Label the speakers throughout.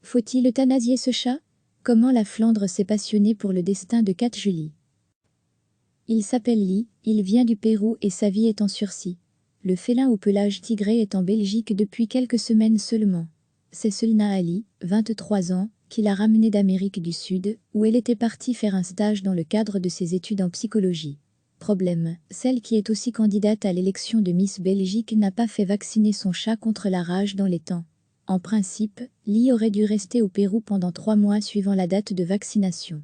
Speaker 1: Faut-il euthanasier ce chat? Comment la Flandre s'est passionnée pour le destin de Cat Julie. Il s'appelle Lee, il vient du Pérou et sa vie est en sursis. Le félin au pelage tigré est en Belgique depuis quelques semaines seulement. C'est Selna Ali, 23 ans, qui l'a ramenée d'Amérique du Sud, où elle était partie faire un stage dans le cadre de ses études en psychologie. Problème, celle qui est aussi candidate à l'élection de Miss Belgique n'a pas fait vacciner son chat contre la rage dans les temps. En principe, Lee aurait dû rester au Pérou pendant 3 mois suivant la date de vaccination.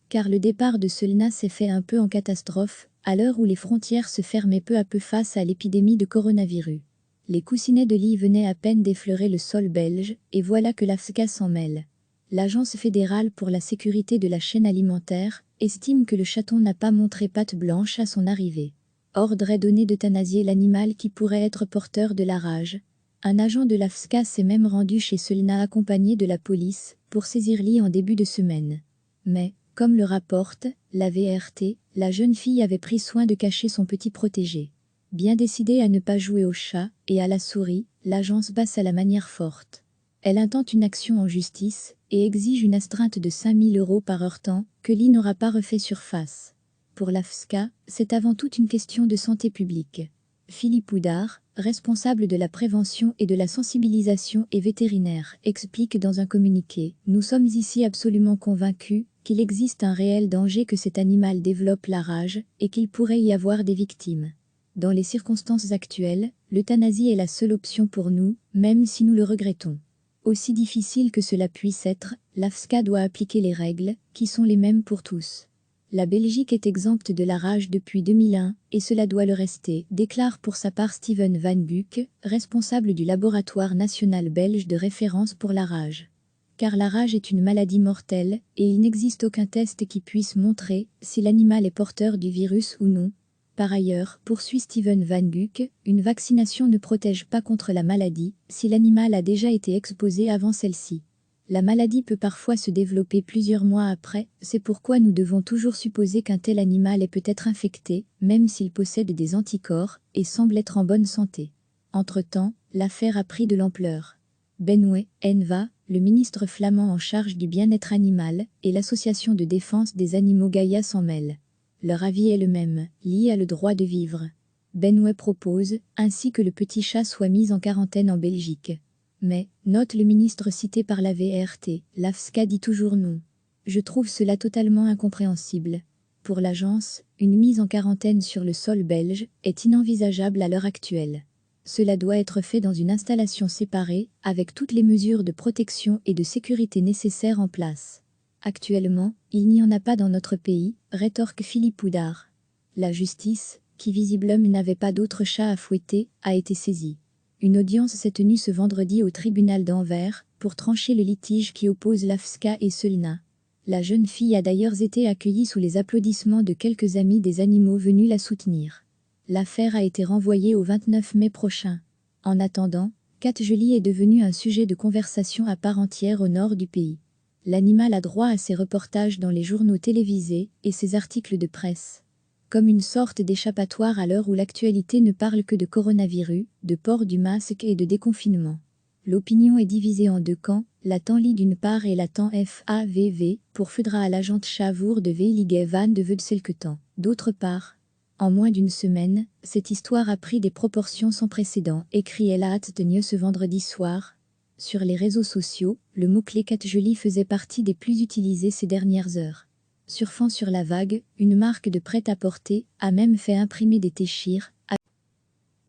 Speaker 1: Car le départ de Selna s'est fait un peu en catastrophe, à l'heure où les frontières se fermaient peu à peu face à l'épidémie de coronavirus. Les coussinets de Lee venaient à peine d'effleurer le sol belge, et voilà que l'AFSCA s'en mêle. L'Agence fédérale pour la sécurité de la chaîne alimentaire estime que le chaton n'a pas montré patte blanche à son arrivée. Ordre est donné d'euthanasier l'animal qui pourrait être porteur de la rage. Un agent de l'AFSCA s'est même rendu chez Selna accompagné de la police pour saisir Lee en début de semaine. Mais, comme le rapporte la VRT, la jeune fille avait pris soin de cacher son petit protégé. Bien décidée à ne pas jouer au chat et à la souris, l'agence passe à la manière forte. Elle intente une action en justice et exige une astreinte de 5 000 € par heure tant que Lee n'aura pas refait surface. Pour l'AFSCA, c'est avant tout une question de santé publique. Philippe Houdard, responsable de la prévention et de la sensibilisation et vétérinaire, explique dans un communiqué « Nous sommes ici absolument convaincus qu'il existe un réel danger que cet animal développe la rage et qu'il pourrait y avoir des victimes. Dans les circonstances actuelles, l'euthanasie est la seule option pour nous, même si nous le regrettons. Aussi difficile que cela puisse être, l'AFSCA doit appliquer les règles, qui sont les mêmes pour tous. La Belgique est exempte de la rage depuis 2001, et cela doit le rester, déclare pour sa part Steven Van Buck, responsable du laboratoire national belge de référence pour la rage. Car la rage est une maladie mortelle, et il n'existe aucun test qui puisse montrer si l'animal est porteur du virus ou non. Par ailleurs, poursuit Steven Van Buck, une vaccination ne protège pas contre la maladie si l'animal a déjà été exposé avant celle-ci. La maladie peut parfois se développer plusieurs mois après, c'est pourquoi nous devons toujours supposer qu'un tel animal est peut-être infecté, même s'il possède des anticorps et semble être en bonne santé. Entre-temps, l'affaire a pris de l'ampleur. Benoît Enva, le ministre flamand en charge du bien-être animal, et l'association de défense des animaux Gaïa s'en mêlent. Leur avis est le même, Lee a le droit de vivre. Benoît propose, ainsi que le petit chat soit mis en quarantaine en Belgique. Mais, note le ministre cité par la VRT, l'AFSCA dit toujours non. Je trouve cela totalement incompréhensible. Pour l'agence, une mise en quarantaine sur le sol belge est inenvisageable à l'heure actuelle. Cela doit être fait dans une installation séparée, avec toutes les mesures de protection et de sécurité nécessaires en place. Actuellement, il n'y en a pas dans notre pays, rétorque Philippe Houdard. La justice, qui visiblement n'avait pas d'autre chat à fouetter, a été saisie. Une audience s'est tenue ce vendredi au tribunal d'Anvers pour trancher le litige qui oppose l'AFSCA et Selna. La jeune fille a d'ailleurs été accueillie sous les applaudissements de quelques amis des animaux venus la soutenir. L'affaire a été renvoyée au 29 mai prochain. En attendant, Cat Julie est devenue un sujet de conversation à part entière au nord du pays. L'animal a droit à ses reportages dans les journaux télévisés et ses articles de presse. Comme une sorte d'échappatoire à l'heure où l'actualité ne parle que de coronavirus, de port du masque et de déconfinement. L'opinion est divisée en deux camps, la Tanli d'une part et la Tan FAVV, pour Fudra à l'agente Chavour de Veilige van de Veuselketan, d'autre part. En moins d'une semaine, cette histoire a pris des proportions sans précédent, écrit El News ce vendredi soir. Sur les réseaux sociaux, le mot-clé Cat Julie faisait partie des plus utilisés ces dernières heures. Surfant sur la vague, une marque de prêt-à-porter a même fait imprimer des téchirs.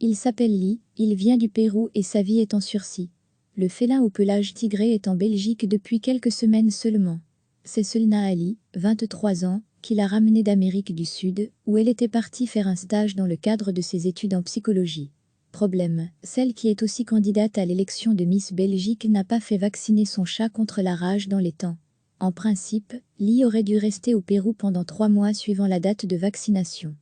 Speaker 1: Il s'appelle Lee, il vient du Pérou et sa vie est en sursis. Le félin au pelage tigré est en Belgique depuis quelques semaines seulement. C'est Selna Ali, 23 ans, qui l'a ramenée d'Amérique du Sud, où elle était partie faire un stage dans le cadre de ses études en psychologie. Problème, celle qui est aussi candidate à l'élection de Miss Belgique n'a pas fait vacciner son chat contre la rage dans les temps. En principe, Lee aurait dû rester au Pérou pendant 3 mois suivant la date de vaccination.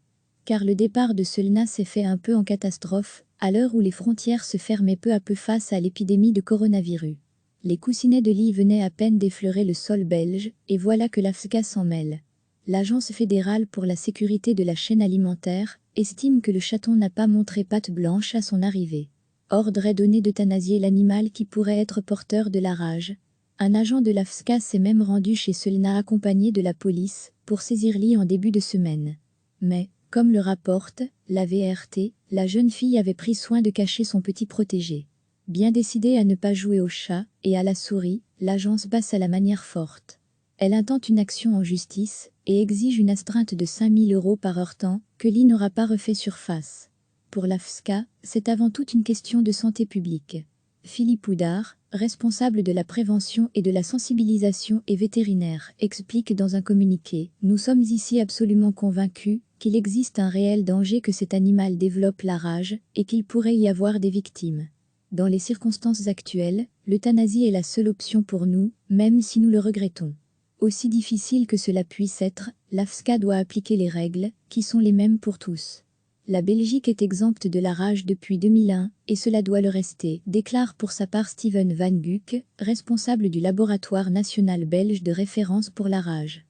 Speaker 1: Car le départ de Selna s'est fait un peu en catastrophe, à l'heure où les frontières se fermaient peu à peu face à l'épidémie de coronavirus. Les coussinets de Lee venaient à peine d'effleurer le sol belge, et voilà que l'AFSCA s'en mêle. L'Agence fédérale pour la sécurité de la chaîne alimentaire estime que le chaton n'a pas montré patte blanche à son arrivée. Ordre est donné d'euthanasier l'animal qui pourrait être porteur de la rage. Un agent de l'AFSCA s'est même rendu chez Selna accompagné de la police pour saisir Lee en début de semaine. Mais, comme le rapporte la VRT, la jeune fille avait pris soin de cacher son petit protégé. Bien décidée à ne pas jouer au chat et à la souris, l'agence passe à la manière forte. Elle intente une action en justice et exige une astreinte de 5 000 € par heure temps que Lee n'aura pas refait surface. Pour l'AFSCA, c'est avant tout une question de santé publique. Philippe Houdard, responsable de la prévention et de la sensibilisation et vétérinaire, explique dans un communiqué « Nous sommes ici absolument convaincus qu'il existe un réel danger que cet animal développe la rage et qu'il pourrait y avoir des victimes. Dans les circonstances actuelles, l'euthanasie est la seule option pour nous, même si nous le regrettons. Aussi difficile que cela puisse être, l'AFSCA doit appliquer les règles, qui sont les mêmes pour tous. La Belgique est exempte de la rage depuis 2001, et cela doit le rester, déclare pour sa part Steven Van Guck, responsable du laboratoire national belge de référence pour la rage.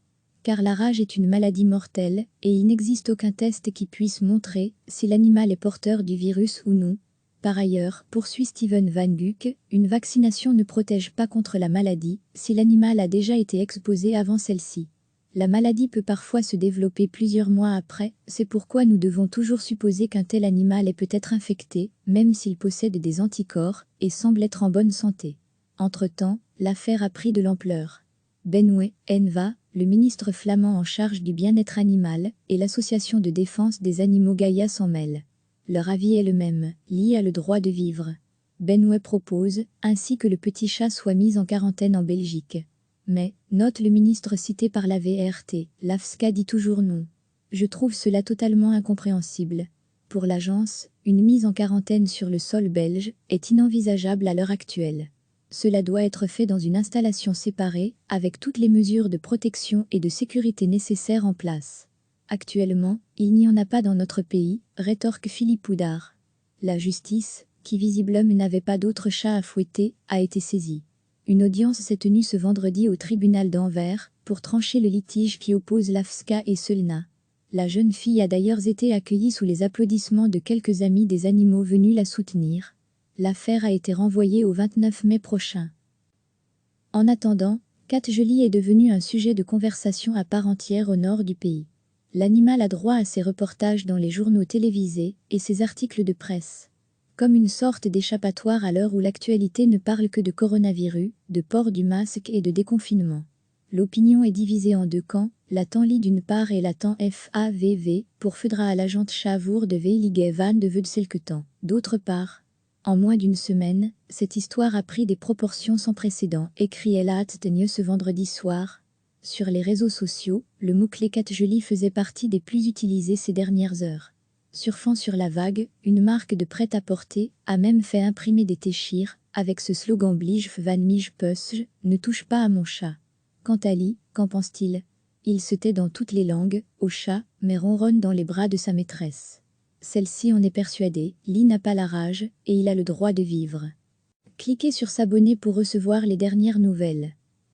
Speaker 1: Car la rage est une maladie mortelle, et il n'existe aucun test qui puisse montrer si l'animal est porteur du virus ou non. Par ailleurs, poursuit Steven Van Guck, une vaccination ne protège pas contre la maladie si l'animal a déjà été exposé avant celle-ci. La maladie peut parfois se développer plusieurs mois après, c'est pourquoi nous devons toujours supposer qu'un tel animal est peut-être infecté, même s'il possède des anticorps, et semble être en bonne santé. Entre-temps, l'affaire a pris de l'ampleur. Benoît Enva, le ministre flamand en charge du bien-être animal, et l'association de défense des animaux Gaïa s'en mêlent. Leur avis est le même, Lee a le droit de vivre. Benoît propose, ainsi que le petit chat soit mis en quarantaine en Belgique. Mais, note le ministre cité par la VRT, l'AFSCA dit toujours non. Je trouve cela totalement incompréhensible. Pour l'agence, une mise en quarantaine sur le sol belge est inenvisageable à l'heure actuelle. Cela doit être fait dans une installation séparée, avec toutes les mesures de protection et de sécurité nécessaires en place. Actuellement, il n'y en a pas dans notre pays, rétorque Philippe Houdard. La justice, qui visiblement n'avait pas d'autre chat à fouetter, a été saisie. Une audience s'est tenue ce vendredi au tribunal d'Anvers pour trancher le litige qui oppose l'AFSCA et Selna. La jeune fille a d'ailleurs été accueillie sous les applaudissements de quelques amis des animaux venus la soutenir. L'affaire a été renvoyée au 29 mai prochain. En attendant, Cat Jolie est devenu un sujet de conversation à part entière au nord du pays. L'animal a droit à ses reportages dans les journaux télévisés et ses articles de presse. Comme une sorte d'échappatoire à l'heure où l'actualité ne parle que de coronavirus, de port du masque et de déconfinement. L'opinion est divisée en deux camps, la Tanly d'une part et la Tan FAVV, pour Fudra à l'agente Chavour de Veilige van de Veuselketan, d'autre part. En moins d'une semaine, cette histoire a pris des proportions sans précédent, écrit Ella Hattenieux ce vendredi soir. Sur les réseaux sociaux, le mot-clé Cat Jolie faisait partie des plus utilisés ces dernières heures. Surfant sur la vague, une marque de prêt-à-porter a même fait imprimer des téchires, avec ce slogan Blige van mij pusje, ne touche pas à mon chat. Quant à Lee, qu'en pense-t-il? Il se tait dans toutes les langues, au chat, mais ronronne dans les bras de sa maîtresse. Celle-ci en est persuadée, Lee n'a pas la rage, et il a le droit de vivre. Cliquez sur s'abonner pour recevoir les dernières nouvelles.